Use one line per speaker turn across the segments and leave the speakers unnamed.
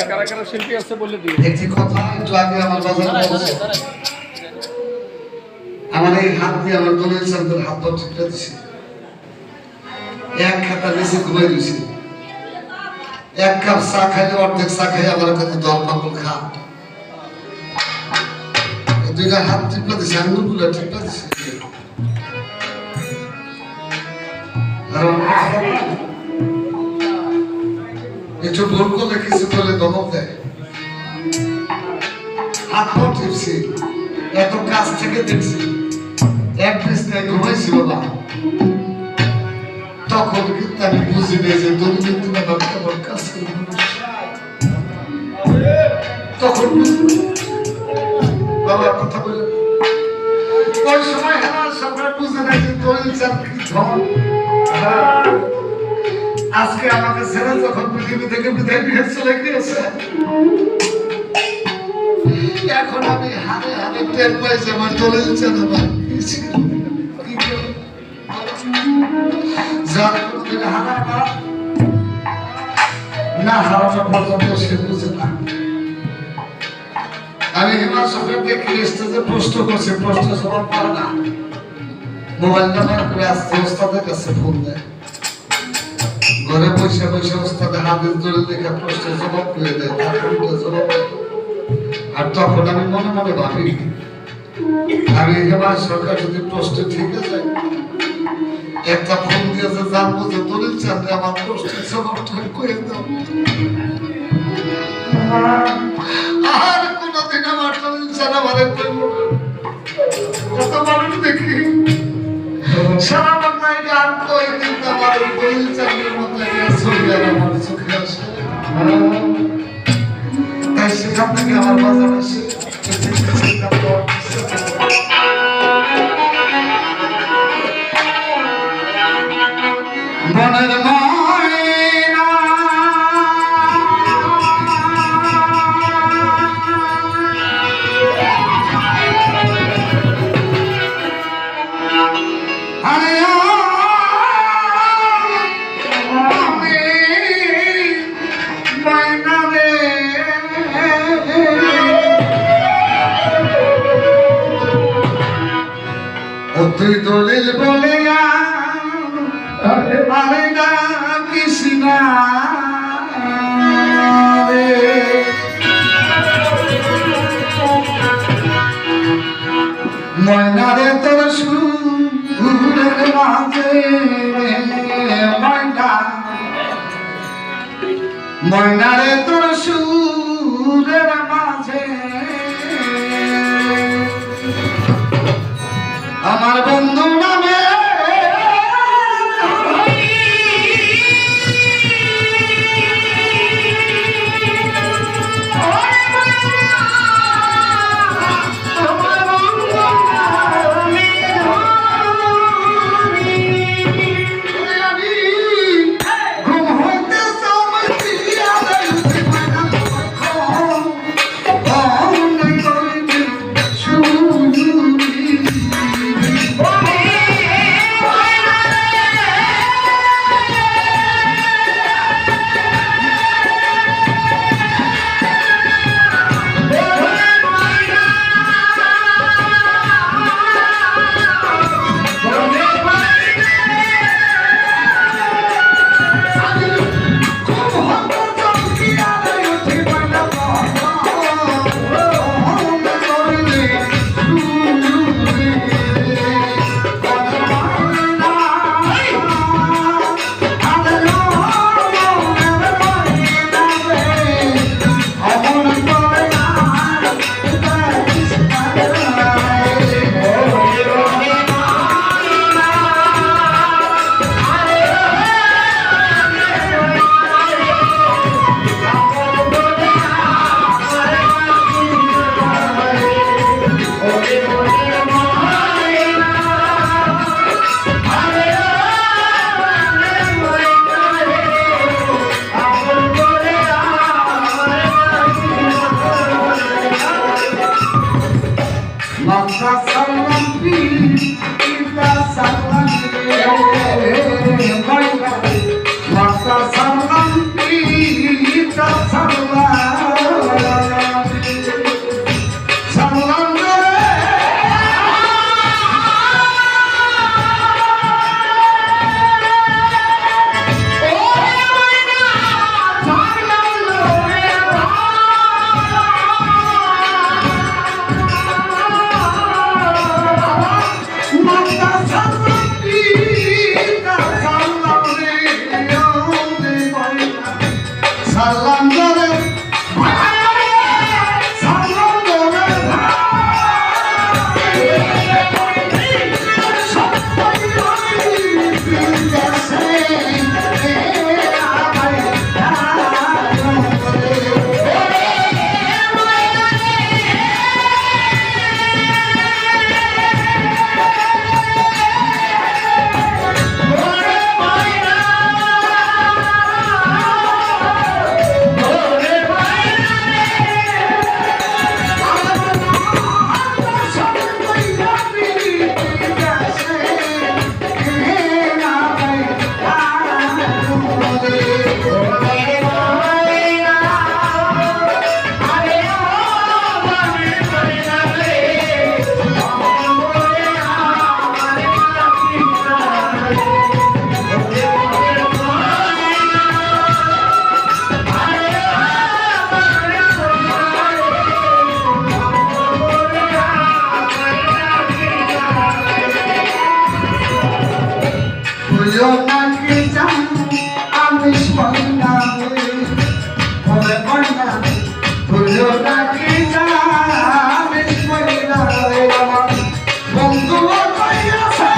কারা কারা শিল্পী আছে বলে দিই।
একটি কথা একটু আগে আমার বাজারে বলছে, আমার এই হাত দিয়ে আমার দলের চাঁদের হাত পা ঠিকটা দিছে, এক খাতা বেশি ঘুমাই দিছি, এক কাপ চা খাইলে অর্ধেক চা খাই আমার কাছে দল পাগল খা, দুইটা হাত টিপা দিছে, আঙুলগুলো টিপা দিছে। একটু ভুল করলে কিছু করলে ধমক দেয়, হাত পা টিপছি, এত কাছ থেকে দেখছি, এক পৃষ্ঠায় ঘুমাইছি বাবা। তখন কিন্তু আমি বুঝি নেই যে তুমি কিন্তু আমার কেমন কাজ করবো, তখন বাবা কথা বলে ওই সময় আমার সবাই বুঝে নেই যে দলিল চাঁদ কি ধন। আজকে আমাকে ছেড়ে যখন পৃথিবী থেকে বিদায় নিয়ে চলে গিয়েছে, এখন আমি হারে হারে টের পাইছি আমার দলিল চাঁদ আমার কি ছিল, কি করে যার কোনোদিন হারাবা না হারানো পর্যন্ত সে বুঝে না। আমি হিমাচলের দেখি স্টেজে প্রশ্ন করছি, প্রশ্ন জবাব পারে না, মোবাইল নাম্বার করে আসতে ওস্তাদের কাছে ফোন দেয়, ঘরে বসে বসে ওস্তাদের হাদিস ধরে দেখে প্রশ্নের জবাব করে দেয়, জবাব। আর তখন আমি মনে মনে ভাবি আমি হিমাচ সরকার যদি প্রশ্ন ঠিক আছে একটা ফোন দিয়েছে, জানবো যে দলিল চাঁদে আমার প্রশ্নের জবাবটা করে দাও। আর কোনদিন আমার দলিল চাঁদ আমারে করব কত মানুষ দেখি সারা বাংলায় গান কই, কিন্তু আমার দলিল চাঁদের মতো একটা ছবি আর আমার চোখে আসে। তাই সেখান থেকে আমার বাজার আসে মনের ময়না তুই দলিল বলে আরে না কৃষ্ণা ময়নারে তোর সুরের মাঝে, ময়নারে তোর সুরের মাঝে আমার বন্ধু নামে ঘুম হইতে শুরু আমিষ মহিলা ওরে মহিলা ভুলো নাকি না আমিষ মহিলা আমার বন্ধু কইয়াছে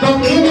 Don't